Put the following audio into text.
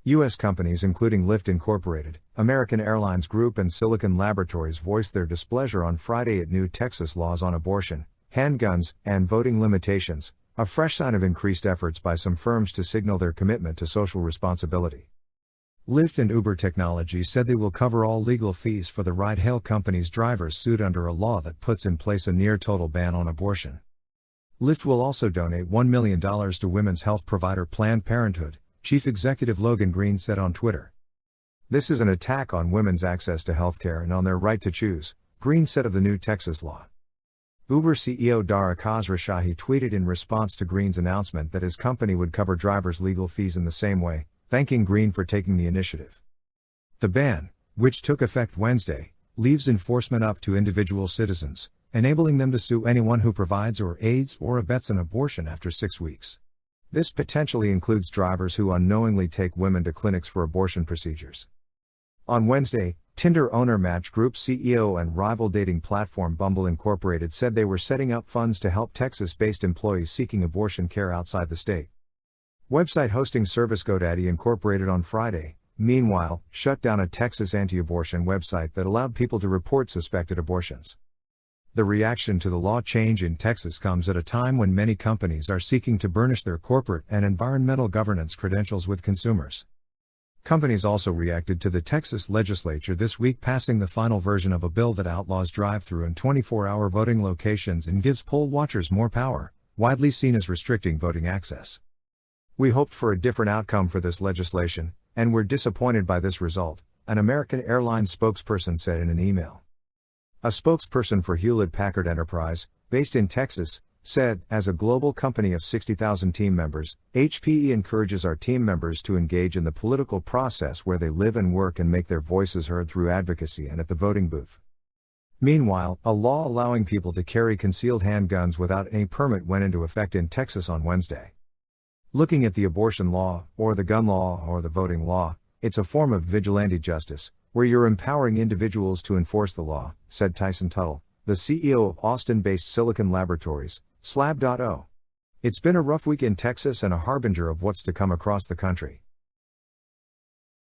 U.S. companies including Lyft Incorporated, American Airlines Group and Silicon Laboratories voiced their displeasure on Friday at new Texas laws on abortion, handguns, and voting limitations, a fresh sign of increased efforts by some firms to signal their commitment to social responsibility. Lyft and Uber Technologies said they will cover all legal fees for the ride-hail companies' drivers sued under a law that puts in place a near-total ban on abortion. Lyft will also donate $1 million to women's health provider Planned Parenthood, Chief Executive Logan Green said on Twitter. "This is an attack on women's access to healthcare and on their right to choose," Green said of the new Texas law. Uber CEO Dara Khosrowshahi tweeted in response to Green's announcement that his company would cover drivers' legal fees in the same way, thanking Green for taking the initiative. The ban, which took effect Wednesday, leaves enforcement up to individual citizens, enabling them to sue anyone who provides or aids or abets an abortion after 6 weeks. This potentially includes drivers who unknowingly take women to clinics for abortion procedures. On Wednesday, Tinder owner Match Group CEO and rival dating platform Bumble Incorporated said they were setting up funds to help Texas-based employees seeking abortion care outside the state. Website hosting service GoDaddy Incorporated on Friday, meanwhile, shut down a Texas anti-abortion website that allowed people to report suspected abortions. The reaction to the law change in Texas comes at a time when many companies are seeking to burnish their corporate and environmental governance credentials with consumers. Companies also reacted to the Texas legislature this week passing the final version of a bill that outlaws drive-through and 24-hour voting locations and gives poll watchers more power, widely seen as restricting voting access. "We hoped for a different outcome for this legislation, and we're disappointed by this result," an American Airlines spokesperson said in an email. A spokesperson for Hewlett-Packard Enterprise, based in Texas, said, "As a global company of 60,000 team members, HPE encourages our team members to engage in the political process where they live and work and make their voices heard through advocacy and at the voting booth." Meanwhile, a law allowing people to carry concealed handguns without any permit went into effect in Texas on Wednesday. "Looking at the abortion law, or the gun law, or the voting law, it's a form of vigilante justice, where you're empowering individuals to enforce the law," said Tyson Tuttle, the CEO of Austin-based Silicon Laboratories, Slab.o. "It's been a rough week in Texas and a harbinger of what's to come across the country.